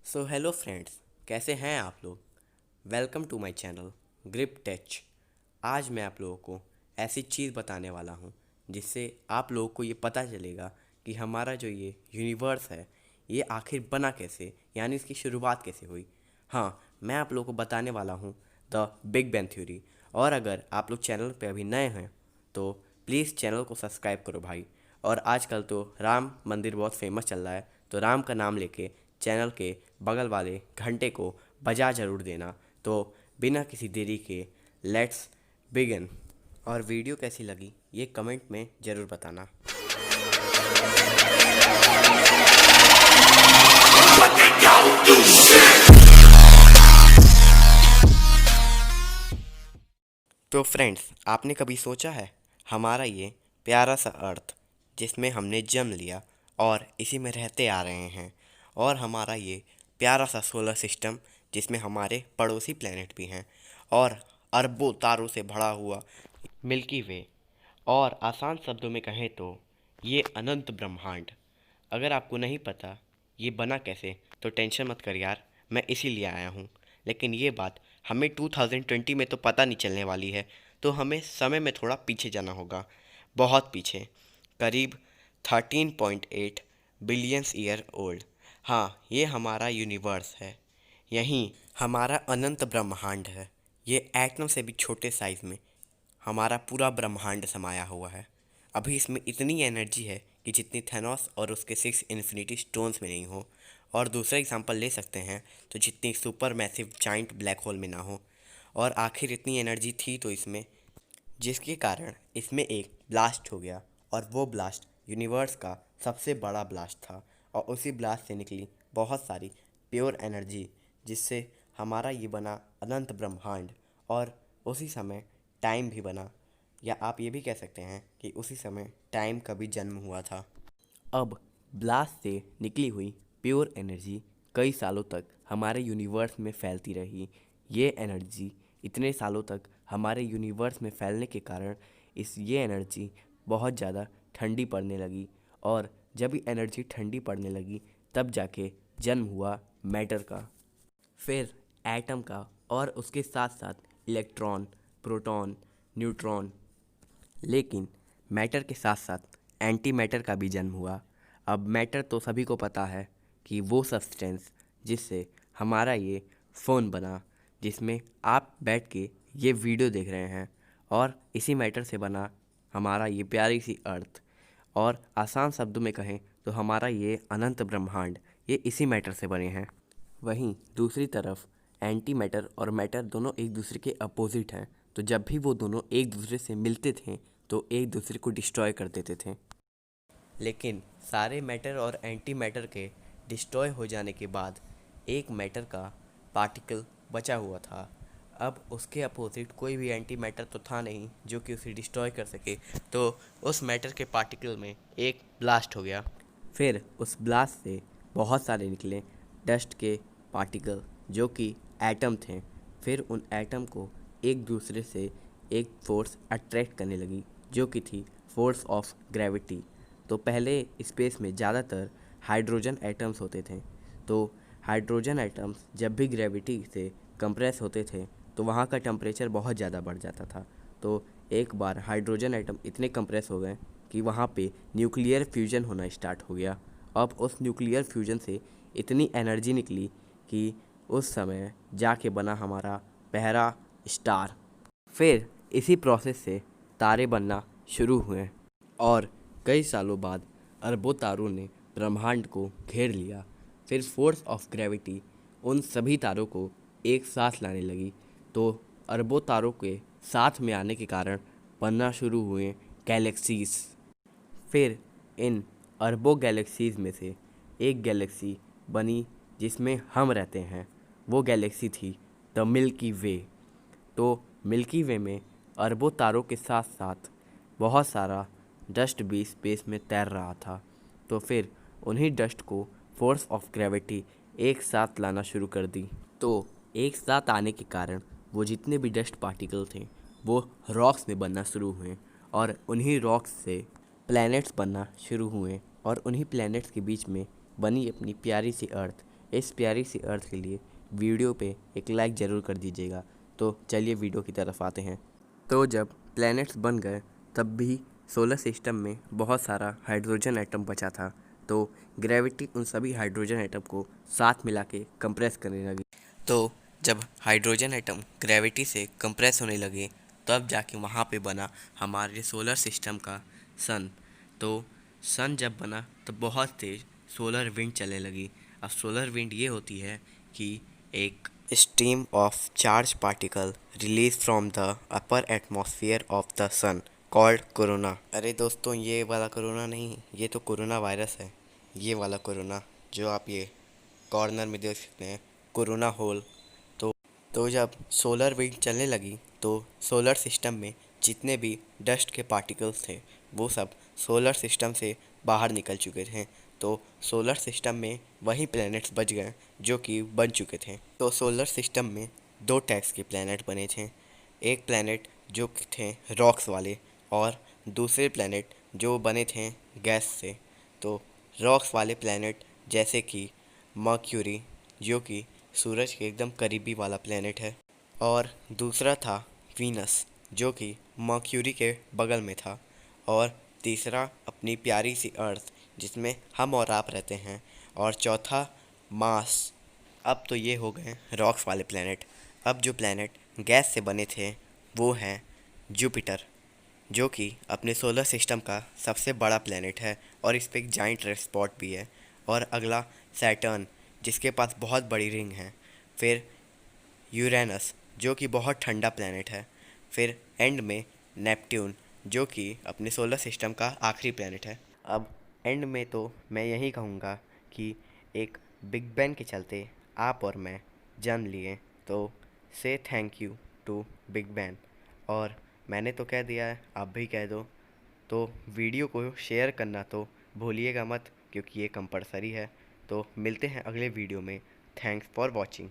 So hello friends, कैसे हैं आप लोग। Welcome to my channel Grip Touch. आज मैं आप लोगों को ऐसी चीज़ बताने वाला हूं जिससे आप लोगों को ये पता चलेगा कि हमारा जो ये यूनिवर्स है ये आखिर बना कैसे, यानी इसकी शुरुआत कैसे हुई। हाँ, मैं आप लोगों को बताने वाला हूं द बिग बैंग थ्योरी। और अगर आप लोग चैनल पे अभी नए हैं तो प्लीज़ चैनल को सब्सक्राइब करो भाई। और आजकल तो राम मंदिर बहुत फेमस चल रहा है, तो राम का नाम लेके चैनल के बगल वाले घंटे को बजा ज़रूर देना। तो बिना किसी देरी के लेट्स बिगिन। और वीडियो कैसी लगी ये कमेंट में ज़रूर बताना। तो फ्रेंड्स, आपने कभी सोचा है हमारा ये प्यारा सा अर्थ जिसमें हमने जन्म लिया और इसी में रहते आ रहे हैं, और हमारा ये प्यारा सा सोलर सिस्टम जिसमें हमारे पड़ोसी प्लेनेट भी हैं, और अरबों तारों से भरा हुआ मिल्की वे, और आसान शब्दों में कहें तो ये अनंत ब्रह्मांड। अगर आपको नहीं पता ये बना कैसे तो टेंशन मत कर यार, मैं इसीलिए आया हूँ। लेकिन ये बात हमें 2020 में तो पता नहीं चलने वाली है, तो हमें समय में थोड़ा पीछे जाना होगा, बहुत पीछे, करीब 13.8 बिलियंस ईयर ओल्ड। हाँ, ये हमारा यूनिवर्स है, यहीं हमारा अनंत ब्रह्मांड है। ये एटम से भी छोटे साइज़ में हमारा पूरा ब्रह्मांड समाया हुआ है। अभी इसमें इतनी एनर्जी है कि जितनी थैनोस और उसके 6 इन्फिनिटी स्टोन्स में नहीं हो। और दूसरा एग्जांपल ले सकते हैं तो जितनी super massive giant black hole में ना हो। और आखिर इतनी एनर्जी थी तो इसमें, जिसके कारण इसमें एक ब्लास्ट हो गया, और वो ब्लास्ट यूनिवर्स का सबसे बड़ा ब्लास्ट था। और उसी ब्लास्ट से निकली बहुत सारी प्योर एनर्जी, जिससे हमारा ये बना अनंत ब्रह्मांड। और उसी समय टाइम भी बना, या आप ये भी कह सकते हैं कि उसी समय टाइम का भी जन्म हुआ था। अब ब्लास्ट से निकली हुई प्योर एनर्जी कई सालों तक हमारे यूनिवर्स में फैलती रही। ये एनर्जी इतने सालों तक हमारे यूनिवर्स में फैलने के कारण ये एनर्जी बहुत ज़्यादा ठंडी पड़ने लगी। और जब ये एनर्जी ठंडी पड़ने लगी तब जाके जन्म हुआ मैटर का, फिर एटम का, और उसके साथ साथ इलेक्ट्रॉन, प्रोटॉन, न्यूट्रॉन। लेकिन मैटर के साथ साथ एंटी मैटर का भी जन्म हुआ। अब मैटर तो सभी को पता है कि वो सब्सटेंस जिससे हमारा ये फ़ोन बना, जिसमें आप बैठ के ये वीडियो देख रहे हैं, और इसी मैटर से बना हमारा ये प्यारी सी अर्थ। और आसान शब्दों में कहें तो हमारा ये अनंत ब्रह्मांड ये इसी मैटर से बने हैं। वहीं दूसरी तरफ एंटी मैटर और मैटर दोनों एक दूसरे के अपोजिट हैं, तो जब भी वो दोनों एक दूसरे से मिलते थे तो एक दूसरे को डिस्ट्रॉय कर देते थे। लेकिन सारे मैटर और एंटी मैटर के डिस्ट्रॉय हो जाने के बाद एक मैटर का पार्टिकल बचा हुआ था। अब उसके अपोजिट कोई भी एंटी मैटर तो था नहीं जो कि उसे डिस्ट्रॉय कर सके, तो उस मैटर के पार्टिकल में एक ब्लास्ट हो गया। फिर उस ब्लास्ट से बहुत सारे निकले डस्ट के पार्टिकल जो कि एटम थे। फिर उन एटम को एक दूसरे से एक फोर्स अट्रैक्ट करने लगी जो कि थी फोर्स ऑफ ग्रेविटी। तो पहले स्पेस में ज़्यादातर हाइड्रोजन एटम्स होते थे, तो हाइड्रोजन एटम्स जब भी ग्रेविटी से कंप्रेस होते थे तो वहाँ का टेम्परेचर बहुत ज़्यादा बढ़ जाता था। तो एक बार हाइड्रोजन एटम इतने कंप्रेस हो गए कि वहाँ पे न्यूक्लियर फ्यूजन होना स्टार्ट हो गया। अब उस न्यूक्लियर फ्यूजन से इतनी एनर्जी निकली कि उस समय जाके बना हमारा पहला स्टार। फिर इसी प्रोसेस से तारे बनना शुरू हुए, और कई सालों बाद अरबों तारों ने ब्रह्मांड को घेर लिया। फिर फोर्स ऑफ ग्रेविटी उन सभी तारों को एक साथ लाने लगी, तो अरबों तारों के साथ में आने के कारण बनना शुरू हुए गैलेक्सीज। फिर इन अरबों गैलेक्सीज में से एक गैलेक्सी बनी जिसमें हम रहते हैं। वो गैलेक्सी थी द मिल्की वे। तो मिल्की वे में अरबों तारों के साथ साथ बहुत सारा डस्ट भी स्पेस में तैर रहा था। तो फिर उन्हीं डस्ट को फोर्स ऑफ ग्रेविटी एक साथ लाना शुरू कर दी। तो एक साथ आने के कारण वो जितने भी डस्ट पार्टिकल थे वो रॉक्स में बनना शुरू हुए, और उन्हीं रॉक्स से प्लैनेट्स बनना शुरू हुए, और उन्हीं प्लैनेट्स के बीच में बनी अपनी प्यारी सी अर्थ इस प्यारी सी अर्थ के लिए वीडियो पे एक लाइक ज़रूर कर दीजिएगा। तो चलिए वीडियो की तरफ आते हैं। तो जब प्लैनेट्स बन गए तब भी सोलर सिस्टम में बहुत सारा हाइड्रोजन एटम बचा था। तो ग्रेविटी उन सभी हाइड्रोजन एटम को साथ मिला के कंप्रेस करने लगी। तो जब हाइड्रोजन एटम ग्रेविटी से कंप्रेस होने लगे तब जाके वहाँ पे बना हमारे सोलर सिस्टम का सन। तो सन जब बना तो बहुत तेज़ सोलर विंड चलने लगी। अब सोलर विंड ये होती है कि एक stream of charge particle release from the upper atmosphere of the sun called corona. अरे दोस्तों, ये वाला कोरोना नहीं, ये तो कोरोना वायरस है। ये वाला कोरोना जो आप ये कॉर्नर में देख सकते हैं, कोरोना होल। तो जब सोलर विंड चलने लगी तो सोलर सिस्टम में जितने भी डस्ट के पार्टिकल्स थे वो सब सोलर सिस्टम से बाहर निकल चुके थे। तो सोलर सिस्टम में वही प्लैनेट्स बच गए जो कि बन चुके थे। तो सोलर सिस्टम में दो टाइप्स के प्लैनेट बने थे। एक प्लैनेट जो कि थे रॉक्स वाले और दूसरे प्लैनेट जो बने थे गैस से। तो रॉक्स वाले प्लैनेट जैसे कि मर्क्यूरी जो कि सूरज के एकदम करीबी वाला प्लैनेट है, और दूसरा था वीनस जो कि मर्क्यूरी के बगल में था, और तीसरा अपनी प्यारी सी अर्थ जिसमें हम और आप रहते हैं, और चौथा मार्स। अब तो ये हो गए रॉक्स वाले प्लैनेट। अब जो प्लैनेट गैस से बने थे वो हैं जुपिटर जो कि अपने सोलर सिस्टम का सबसे बड़ा प्लैनेट है और इस पे एक जाइंट रेड स्पॉट भी है। और अगला सैटर्न जिसके पास बहुत बड़ी रिंग है। फिर यूरेनस जो कि बहुत ठंडा प्लैनेट है। फिर एंड में नेपट्यून जो कि अपने सोलर सिस्टम का आखिरी प्लैनेट है। अब एंड में तो मैं यही कहूँगा कि एक बिग बैंग के चलते आप और मैं जन्म लिए, तो से thank you to big bang. और मैंने तो कह दिया है, आप भी कह दो। तो वीडियो को शेयर करना तो भूलिएगा मत, क्योंकि ये कंपलसरी है। तो मिलते हैं अगले वीडियो में। Thanks for watching.